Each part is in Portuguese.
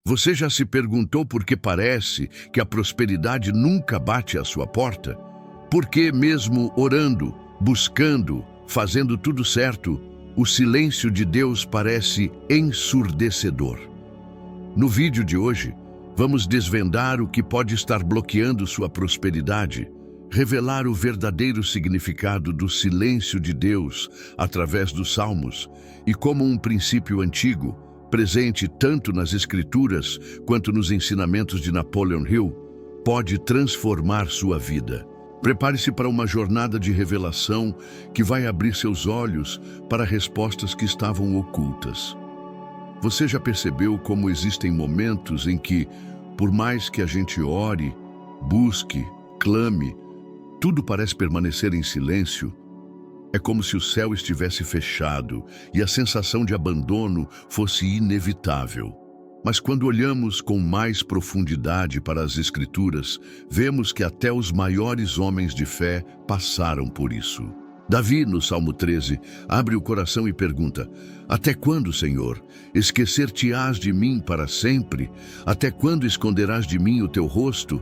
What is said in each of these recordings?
Você já se perguntou por que parece que a prosperidade nunca bate à sua porta? Por que mesmo orando, buscando, fazendo tudo certo, o silêncio de Deus parece ensurdecedor? No vídeo de hoje, vamos desvendar o que pode estar bloqueando sua prosperidade, revelar o verdadeiro significado do silêncio de Deus através dos Salmos e como um princípio antigo, presente tanto nas Escrituras quanto nos ensinamentos de Napoleon Hill, pode transformar sua vida. Prepare-se para uma jornada de revelação que vai abrir seus olhos para respostas que estavam ocultas. Você já percebeu como existem momentos em que, por mais que a gente ore, busque, clame, tudo parece permanecer em silêncio? É como se o céu estivesse fechado e a sensação de abandono fosse inevitável. Mas quando olhamos com mais profundidade para as Escrituras, vemos que até os maiores homens de fé passaram por isso. Davi, no Salmo 13, abre o coração e pergunta: até quando, Senhor, esquecer-te-ás de mim para sempre? Até quando esconderás de mim o teu rosto?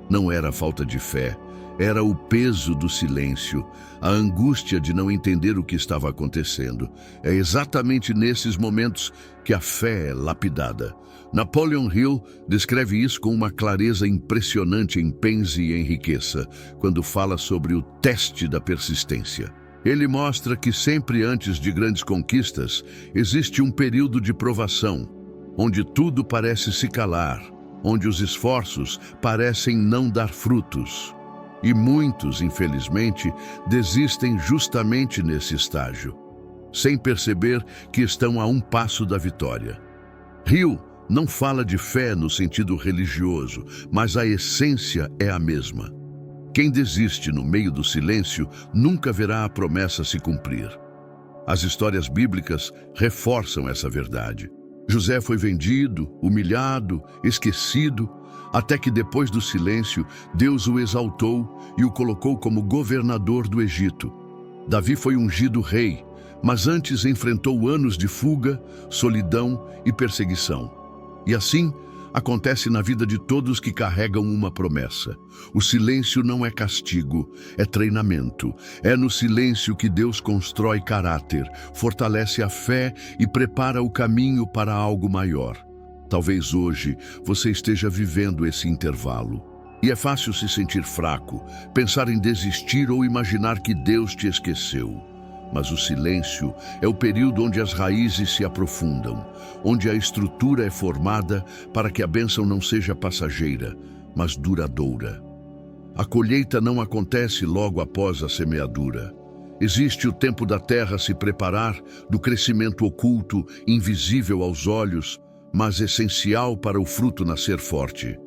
Não era falta de fé, era o peso do silêncio, a angústia de não entender o que estava acontecendo. É exatamente nesses momentos que a fé é lapidada. Napoleon Hill descreve isso com uma clareza impressionante em Pense e Enriqueça, quando fala sobre o teste da persistência. Ele mostra que sempre antes de grandes conquistas, existe um período de provação, onde tudo parece se calar, onde os esforços parecem não dar frutos. E muitos, infelizmente, desistem justamente nesse estágio, sem perceber que estão a um passo da vitória. Hill não fala de fé no sentido religioso, mas a essência é a mesma. Quem desiste no meio do silêncio nunca verá a promessa se cumprir. As histórias bíblicas reforçam essa verdade. José foi vendido, humilhado, esquecido, até que depois do silêncio, Deus o exaltou e o colocou como governador do Egito. Davi foi ungido rei, mas antes enfrentou anos de fuga, solidão e perseguição. E assim, acontece na vida de todos que carregam uma promessa. O silêncio não é castigo, é treinamento. É no silêncio que Deus constrói caráter, fortalece a fé e prepara o caminho para algo maior. Talvez hoje você esteja vivendo esse intervalo. E é fácil se sentir fraco, pensar em desistir ou imaginar que Deus te esqueceu. Mas o silêncio é o período onde as raízes se aprofundam, onde a estrutura é formada para que a bênção não seja passageira, mas duradoura. A colheita não acontece logo após a semeadura. Existe o tempo da terra se preparar, do crescimento oculto, invisível aos olhos, mas essencial para o fruto nascer forte.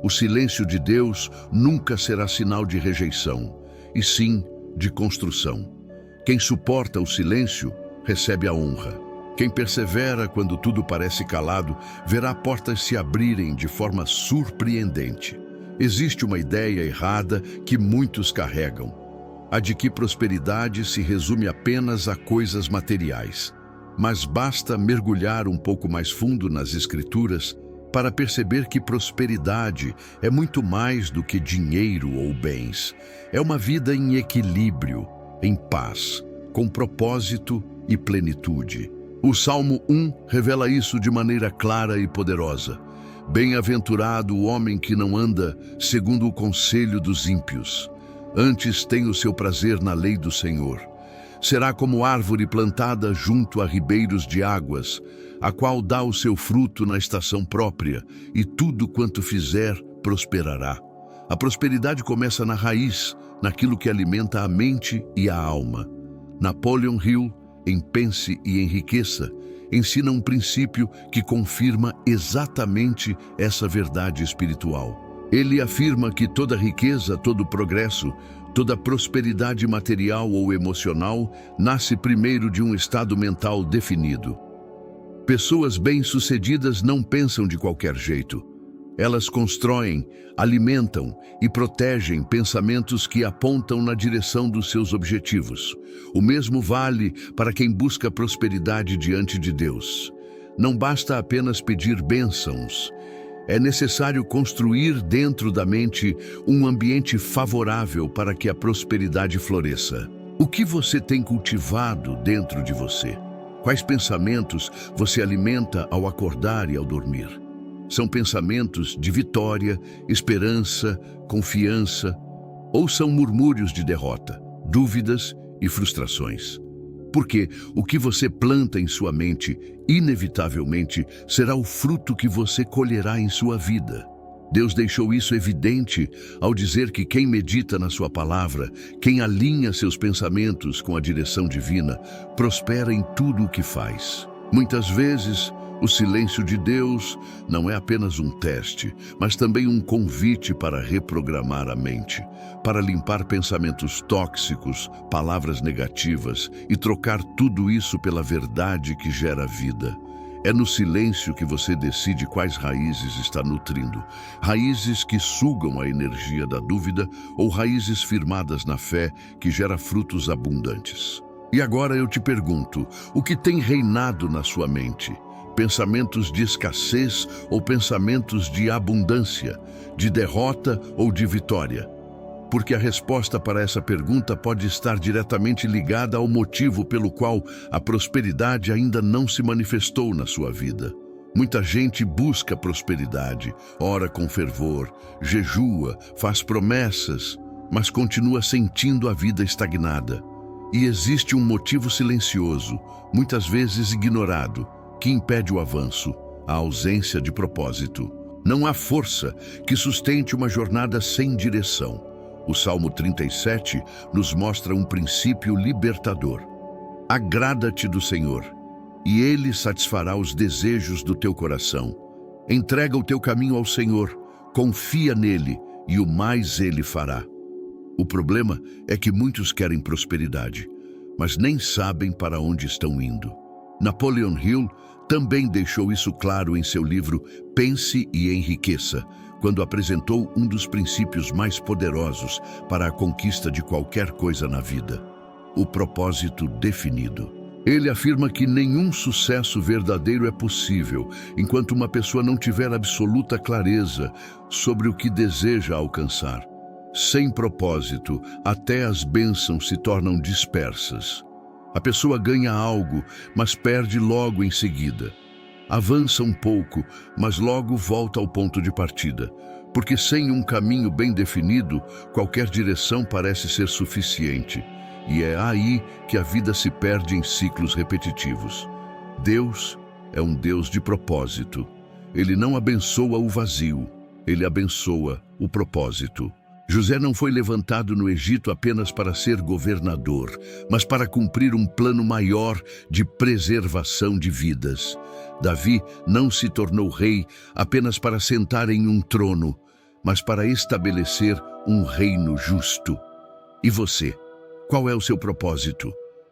O silêncio de Deus nunca será sinal de rejeição, e sim de construção. Quem suporta o silêncio, recebe a honra. Quem persevera quando tudo parece calado, verá portas se abrirem de forma surpreendente. Existe uma ideia errada que muitos carregam, a de que prosperidade se resume apenas a coisas materiais. Mas basta mergulhar um pouco mais fundo nas Escrituras para perceber que prosperidade é muito mais do que dinheiro ou bens. É uma vida em equilíbrio, em paz, com propósito e plenitude. O Salmo 1 revela isso de maneira clara e poderosa. Bem-aventurado o homem que não anda segundo o conselho dos ímpios, antes tem o seu prazer na lei do Senhor. Será como árvore plantada junto a ribeiros de águas, a qual dá o seu fruto na estação própria, e tudo quanto fizer prosperará. A prosperidade começa na raiz, naquilo que alimenta a mente e a alma. Napoleon Hill, em Pense e Enriqueça, ensina um princípio que confirma exatamente essa verdade espiritual. Ele afirma que toda riqueza, todo progresso, toda prosperidade material ou emocional nasce primeiro de um estado mental definido. Pessoas bem-sucedidas não pensam de qualquer jeito. Elas constroem, alimentam e protegem pensamentos que apontam na direção dos seus objetivos. O mesmo vale para quem busca prosperidade diante de Deus. não basta apenas pedir bênçãos. É necessário construir dentro da mente um ambiente favorável para que a prosperidade floresça. O que você tem cultivado dentro de você? Quais pensamentos você alimenta ao acordar e ao dormir? São pensamentos de vitória, esperança, confiança, ou são murmúrios de derrota, dúvidas e frustrações? Porque o que você planta em sua mente, inevitavelmente, será o fruto que você colherá em sua vida. Deus deixou isso evidente ao dizer que quem medita na sua palavra, quem alinha seus pensamentos com a direção divina, prospera em tudo o que faz. Muitas vezes, o silêncio de Deus não é apenas um teste, mas também um convite para reprogramar a mente, para limpar pensamentos tóxicos, palavras negativas e trocar tudo isso pela verdade que gera vida. É no silêncio que você decide quais raízes está nutrindo. Raízes que sugam a energia da dúvida ou raízes firmadas na fé que gera frutos abundantes. E agora eu te pergunto, o que tem reinado na sua mente? Pensamentos de escassez ou pensamentos de abundância, de derrota ou de vitória? Porque a resposta para essa pergunta pode estar diretamente ligada ao motivo pelo qual a prosperidade ainda não se manifestou na sua vida. Muita gente busca prosperidade, ora com fervor, jejua, faz promessas, mas continua sentindo a vida estagnada. E existe um motivo silencioso, muitas vezes ignorado, que impede o avanço, a ausência de propósito. Não há força que sustente uma jornada sem direção. O Salmo 37 nos mostra um princípio libertador. Agrada-te do Senhor, e Ele satisfará os desejos do teu coração. Entrega o teu caminho ao Senhor, confia nele, e o mais Ele fará. O problema é que muitos querem prosperidade, mas nem sabem para onde estão indo. Napoleon Hill também deixou isso claro em seu livro Pense e Enriqueça, quando apresentou um dos princípios mais poderosos para a conquista de qualquer coisa na vida: o propósito definido. Ele afirma que nenhum sucesso verdadeiro é possível enquanto uma pessoa não tiver absoluta clareza sobre o que deseja alcançar. Sem propósito, até as bênçãos se tornam dispersas. A pessoa ganha algo, mas perde logo em seguida. Avança um pouco, mas logo volta ao ponto de partida, porque sem um caminho bem definido, qualquer direção parece ser suficiente, e é aí que a vida se perde em ciclos repetitivos. Deus é um Deus de propósito. Ele não abençoa o vazio, ele abençoa o propósito. José não foi levantado no Egito apenas para ser governador, mas para cumprir um plano maior de preservação de vidas. Davi não se tornou rei apenas para sentar em um trono, mas para estabelecer um reino justo. E você? Qual é o seu propósito?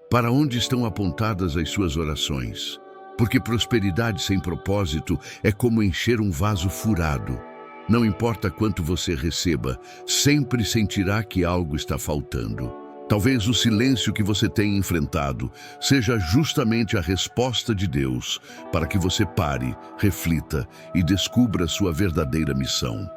Para onde estão apontadas as suas orações? Porque prosperidade sem propósito é como encher um vaso furado. Não importa quanto você receba, sempre sentirá que algo está faltando. Talvez o silêncio que você tem enfrentado seja justamente a resposta de Deus para que você pare, reflita e descubra sua verdadeira missão.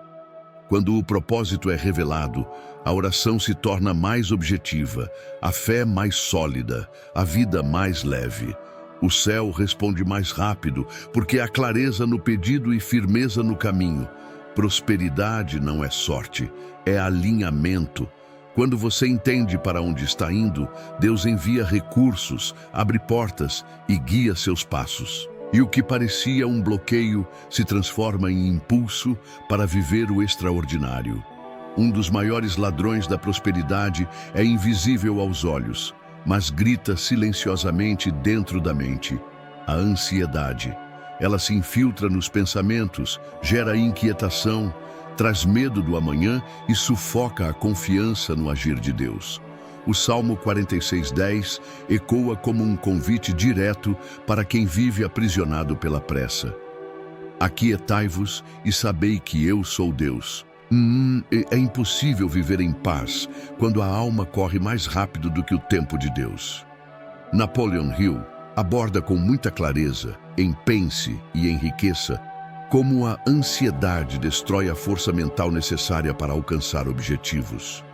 Quando o propósito é revelado, a oração se torna mais objetiva, a fé mais sólida, a vida mais leve. O céu responde mais rápido, porque há clareza no pedido e firmeza no caminho. Prosperidade não é sorte, é alinhamento. Quando você entende para onde está indo, Deus envia recursos, abre portas e guia seus passos. E o que parecia um bloqueio se transforma em impulso para viver o extraordinário. Um dos maiores ladrões da prosperidade é invisível aos olhos, mas grita silenciosamente dentro da mente: a ansiedade. Ela se infiltra nos pensamentos, gera inquietação, traz medo do amanhã e sufoca a confiança no agir de Deus. O Salmo 46:10 ecoa como um convite direto para quem vive aprisionado pela pressa. Aquietai-vos e sabei que eu sou Deus. É impossível viver em paz quando a alma corre mais rápido do que o tempo de Deus. Napoleon Hill aborda com muita clareza, em Pense e Enriqueça, como a ansiedade destrói a força mental necessária para alcançar objetivos.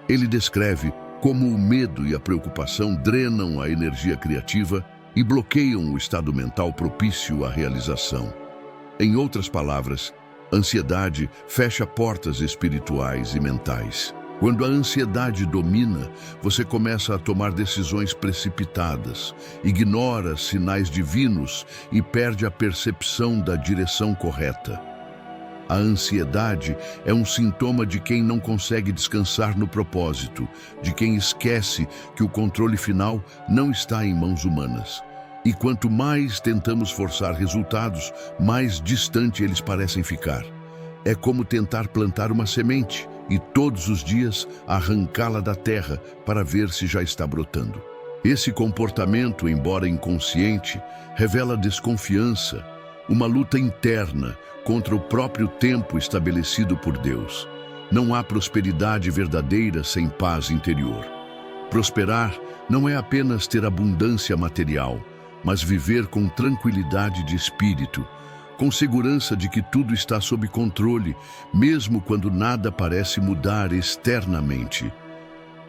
Ele descreve como o medo e a preocupação drenam a energia criativa e bloqueiam o estado mental propício à realização. Em outras palavras, ansiedade fecha portas espirituais e mentais. Quando a ansiedade domina, você começa a tomar decisões precipitadas, ignora sinais divinos e perde a percepção da direção correta. A ansiedade é um sintoma de quem não consegue descansar no propósito, de quem esquece que o controle final não está em mãos humanas. E quanto mais tentamos forçar resultados, mais distante eles parecem ficar. É como tentar plantar uma semente e todos os dias arrancá-la da terra para ver se já está brotando. Esse comportamento, embora inconsciente, revela desconfiança, uma luta interna contra o próprio tempo estabelecido por Deus. Não há prosperidade verdadeira sem paz interior. Prosperar não é apenas ter abundância material, mas viver com tranquilidade de espírito, com segurança de que tudo está sob controle, mesmo quando nada parece mudar externamente.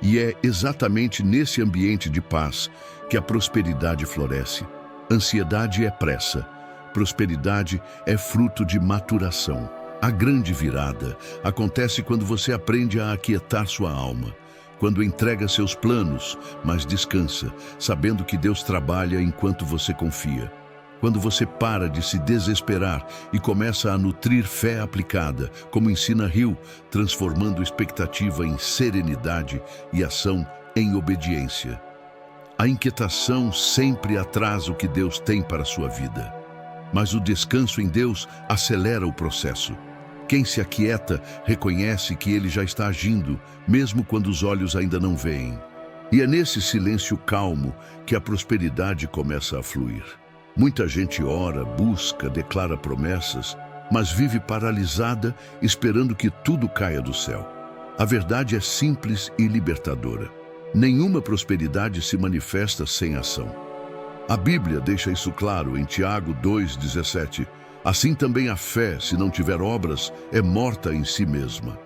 E é exatamente nesse ambiente de paz que a prosperidade floresce. Ansiedade é pressa. Prosperidade é fruto de maturação. A grande virada acontece quando você aprende a aquietar sua alma, quando entrega seus planos, mas descansa, sabendo que Deus trabalha enquanto você confia. Quando você para de se desesperar e começa a nutrir fé aplicada, como ensina Hill, transformando expectativa em serenidade e ação em obediência. A inquietação sempre atrasa o que Deus tem para a sua vida. Mas o descanso em Deus acelera o processo. Quem se aquieta reconhece que Ele já está agindo, mesmo quando os olhos ainda não veem. E é nesse silêncio calmo que a prosperidade começa a fluir. Muita gente ora, busca, declara promessas, mas vive paralisada, esperando que tudo caia do céu. A verdade é simples e libertadora. Nenhuma prosperidade se manifesta sem ação. A Bíblia deixa isso claro em Tiago 2,17. Assim também a fé, se não tiver obras, é morta em si mesma.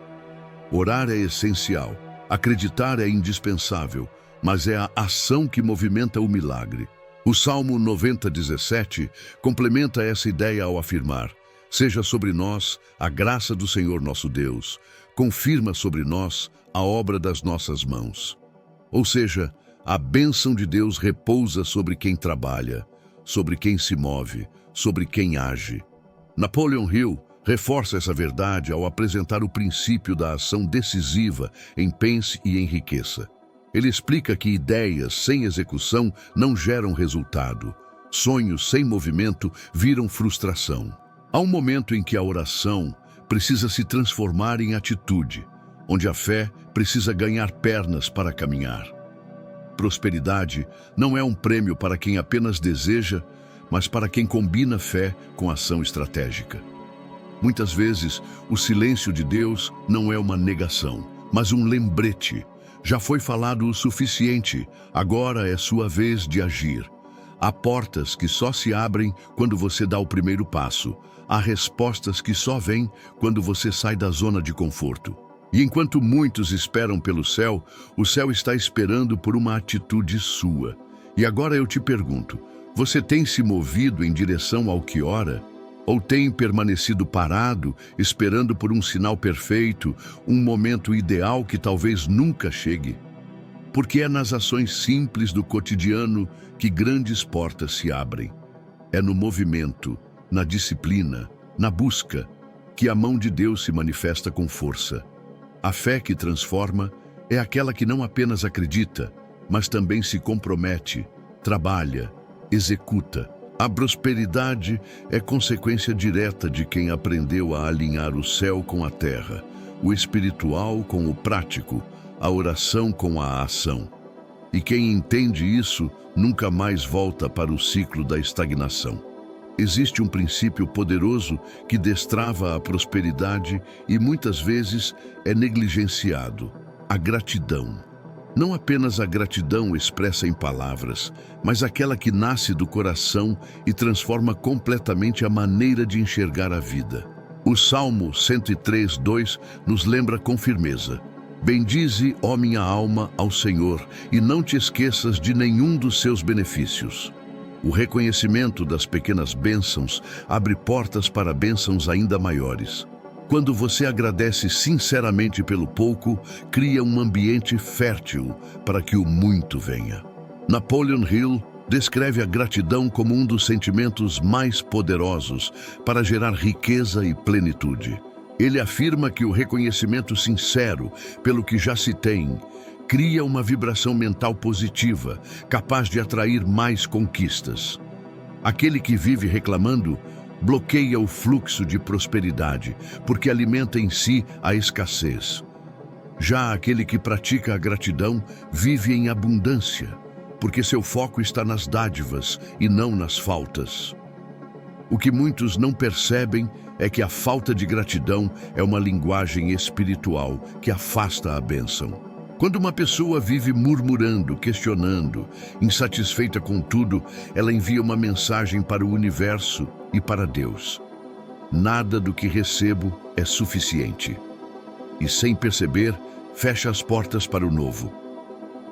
Orar é essencial, acreditar é indispensável, mas é a ação que movimenta o milagre. O Salmo 90,17 complementa essa ideia ao afirmar: seja sobre nós a graça do Senhor nosso Deus, confirma sobre nós a obra das nossas mãos. Ou seja, a bênção de Deus repousa sobre quem trabalha, sobre quem se move, sobre quem age. Napoleon Hill reforça essa verdade ao apresentar o princípio da ação decisiva em Pense e Enriqueça. Ele explica que ideias sem execução não geram resultado. Sonhos sem movimento viram frustração. Há um momento em que a oração precisa se transformar em atitude, onde a fé precisa ganhar pernas para caminhar. Prosperidade não é um prêmio para quem apenas deseja, mas para quem combina fé com ação estratégica. Muitas vezes, o silêncio de Deus não é uma negação, mas um lembrete. Já foi falado o suficiente, agora é sua vez de agir. Há portas que só se abrem quando você dá o primeiro passo. Há respostas que só vêm quando você sai da zona de conforto. E enquanto muitos esperam pelo céu, o céu está esperando por uma atitude sua. E agora eu te pergunto, você tem se movido em direção ao que ora? Ou tem permanecido parado, esperando por um sinal perfeito, um momento ideal que talvez nunca chegue? Porque é nas ações simples do cotidiano que grandes portas se abrem. É no movimento, na disciplina, na busca, que a mão de Deus se manifesta com força. A fé que transforma é aquela que não apenas acredita, mas também se compromete, trabalha, executa. A prosperidade é consequência direta de quem aprendeu a alinhar o céu com a terra, o espiritual com o prático, a oração com a ação. E quem entende isso nunca mais volta para o ciclo da estagnação. Existe um princípio poderoso que destrava a prosperidade e muitas vezes é negligenciado: a gratidão. Não apenas a gratidão expressa em palavras, mas aquela que nasce do coração e transforma completamente a maneira de enxergar a vida. O Salmo 103:2 nos lembra com firmeza: bendize, ó minha alma, ao Senhor, e não te esqueças de nenhum dos seus benefícios. O reconhecimento das pequenas bênçãos abre portas para bênçãos ainda maiores. Quando você agradece sinceramente pelo pouco, cria um ambiente fértil para que o muito venha. Napoleon Hill descreve a gratidão como um dos sentimentos mais poderosos para gerar riqueza e plenitude. Ele afirma que o reconhecimento sincero pelo que já se tem cria uma vibração mental positiva, capaz de atrair mais conquistas. Aquele que vive reclamando bloqueia o fluxo de prosperidade, porque alimenta em si a escassez. Já aquele que pratica a gratidão vive em abundância, porque seu foco está nas dádivas e não nas faltas. O que muitos não percebem é que a falta de gratidão é uma linguagem espiritual que afasta a bênção. Quando uma pessoa vive murmurando, questionando, insatisfeita com tudo, ela envia uma mensagem para o universo e para Deus: nada do que recebo é suficiente. E sem perceber, fecha as portas para o novo.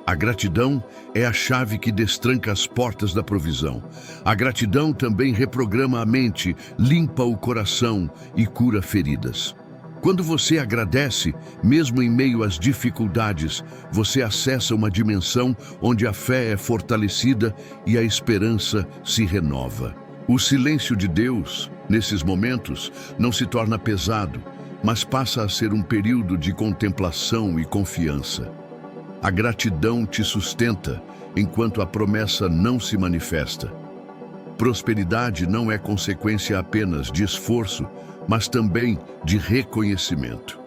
A gratidão é a chave que destranca as portas da provisão. A gratidão também reprograma a mente, limpa o coração e cura feridas. Quando você agradece, mesmo em meio às dificuldades, você acessa uma dimensão onde a fé é fortalecida e a esperança se renova. O silêncio de Deus, nesses momentos, não se torna pesado, mas passa a ser um período de contemplação e confiança. A gratidão te sustenta enquanto a promessa não se manifesta. Prosperidade não é consequência apenas de esforço, mas também de reconhecimento.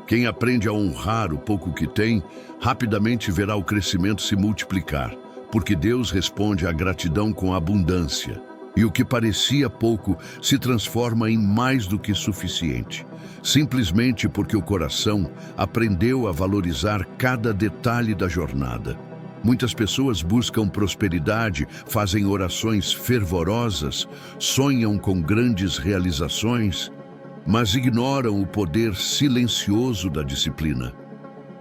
Quem aprende a honrar o pouco que tem, rapidamente verá o crescimento se multiplicar, porque Deus responde à gratidão com abundância. E o que parecia pouco se transforma em mais do que suficiente, simplesmente porque o coração aprendeu a valorizar cada detalhe da jornada. Muitas pessoas buscam prosperidade, fazem orações fervorosas, sonham com grandes realizações, mas ignoram o poder silencioso da disciplina.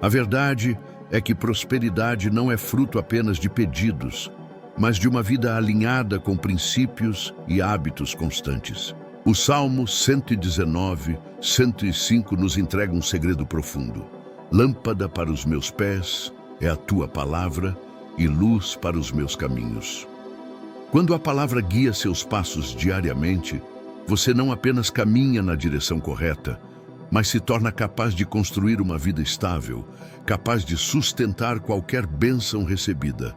A verdade é que prosperidade não é fruto apenas de pedidos, mas de uma vida alinhada com princípios e hábitos constantes. O Salmo 119, 105 nos entrega um segredo profundo. Lâmpada para os meus pés é a tua palavra e luz para os meus caminhos. Quando a palavra guia seus passos diariamente, você não apenas caminha na direção correta, mas se torna capaz de construir uma vida estável, capaz de sustentar qualquer bênção recebida.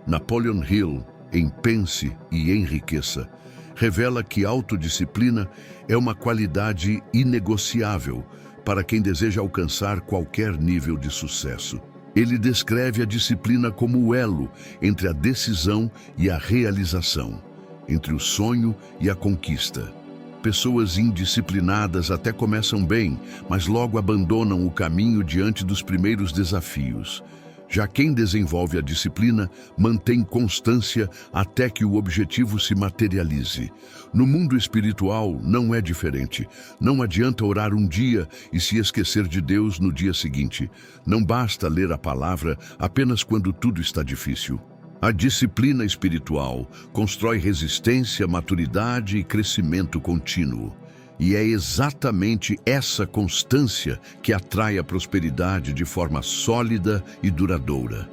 Napoleon Hill, em Pense e Enriqueça, revela que autodisciplina é uma qualidade inegociável para quem deseja alcançar qualquer nível de sucesso. Ele descreve a disciplina como o elo entre a decisão e a realização, entre o sonho e a conquista. Pessoas indisciplinadas até começam bem, mas logo abandonam o caminho diante dos primeiros desafios. Já quem desenvolve a disciplina mantém constância até que o objetivo se materialize. No mundo espiritual não é diferente. Não adianta orar um dia e se esquecer de Deus no dia seguinte. Não basta ler a palavra apenas quando tudo está difícil. A disciplina espiritual constrói resistência, maturidade e crescimento contínuo. E é exatamente essa constância que atrai a prosperidade de forma sólida e duradoura.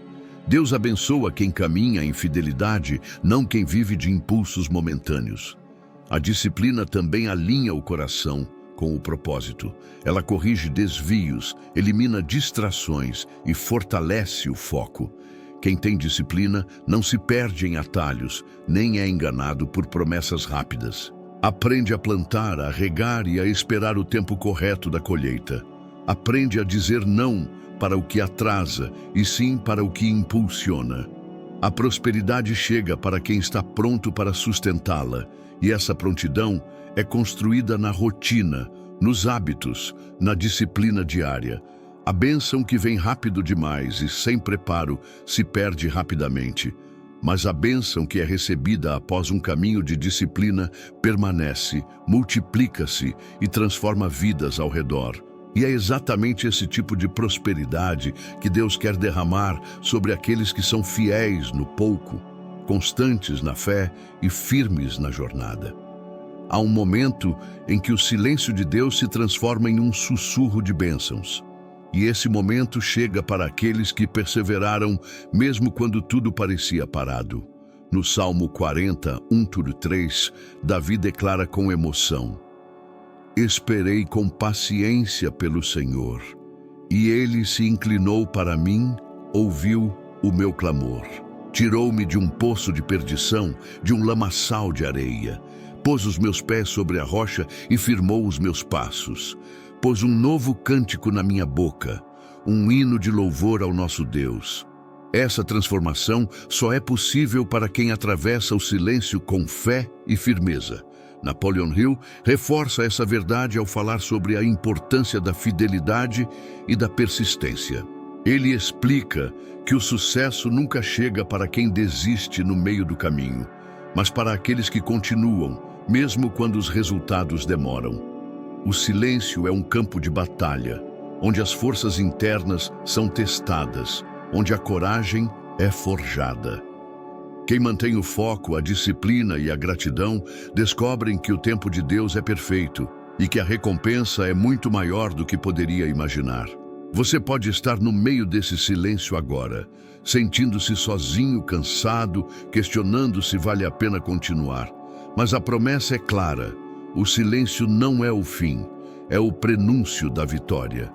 Deus abençoa quem caminha em fidelidade, não quem vive de impulsos momentâneos. A disciplina também alinha o coração com o propósito. Ela corrige desvios, elimina distrações e fortalece o foco. Quem tem disciplina não se perde em atalhos, nem é enganado por promessas rápidas. Aprende a plantar, a regar e a esperar o tempo correto da colheita. Aprende a dizer não para o que atrasa e sim para o que impulsiona. A prosperidade chega para quem está pronto para sustentá-la, e essa prontidão é construída na rotina, nos hábitos, na disciplina diária. A bênção que vem rápido demais e sem preparo se perde rapidamente, mas a bênção que é recebida após um caminho de disciplina permanece, multiplica-se e transforma vidas ao redor. E é exatamente esse tipo de prosperidade que Deus quer derramar sobre aqueles que são fiéis no pouco, constantes na fé e firmes na jornada. Há um momento em que o silêncio de Deus se transforma em um sussurro de bênçãos. E esse momento chega para aqueles que perseveraram mesmo quando tudo parecia parado. No Salmo 40, 1-3, Davi declara com emoção: Esperei com paciência pelo Senhor, e ele se inclinou para mim, ouviu o meu clamor. Tirou-me de um poço de perdição, de um lamaçal de areia. Pôs os meus pés sobre a rocha e firmou os meus passos. Pôs um novo cântico na minha boca, um hino de louvor ao nosso Deus. Essa transformação só é possível para quem atravessa o silêncio com fé e firmeza. Napoleon Hill reforça essa verdade ao falar sobre a importância da fidelidade e da persistência. Ele explica que o sucesso nunca chega para quem desiste no meio do caminho, mas para aqueles que continuam, mesmo quando os resultados demoram. O silêncio é um campo de batalha, onde as forças internas são testadas, onde a coragem é forjada. Quem mantém o foco, a disciplina e a gratidão descobrem que o tempo de Deus é perfeito e que a recompensa é muito maior do que poderia imaginar. Você pode estar no meio desse silêncio agora, sentindo-se sozinho, cansado, questionando se vale a pena continuar. Mas a promessa é clara: o silêncio não é o fim, é o prenúncio da vitória.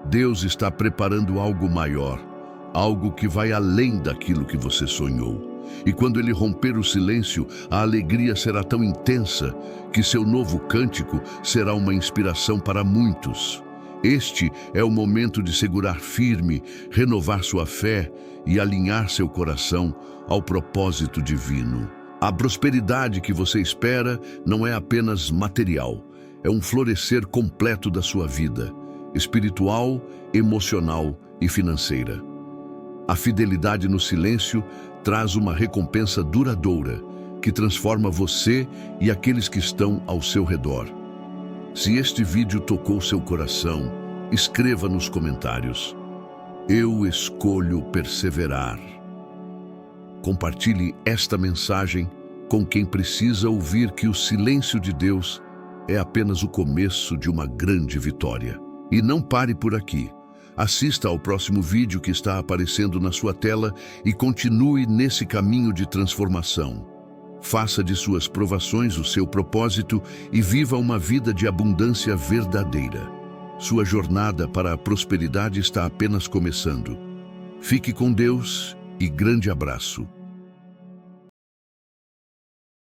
Deus está preparando algo maior, algo que vai além daquilo que você sonhou. E quando ele romper o silêncio, a alegria será tão intensa que seu novo cântico será uma inspiração para muitos. Este é o momento de segurar firme, renovar sua fé e alinhar seu coração ao propósito divino. A prosperidade que você espera não é apenas material, é um florescer completo da sua vida, espiritual, emocional e financeira. A fidelidade no silêncio traz uma recompensa duradoura que transforma você e aqueles que estão ao seu redor. Se este vídeo tocou seu coração, escreva nos comentários: Eu escolho perseverar. Compartilhe esta mensagem com quem precisa ouvir que o silêncio de Deus é apenas o começo de uma grande vitória. E não pare por aqui. Assista ao próximo vídeo que está aparecendo na sua tela e continue nesse caminho de transformação. Faça de suas provações o seu propósito e viva uma vida de abundância verdadeira. Sua jornada para a prosperidade está apenas começando. Fique com Deus e grande abraço.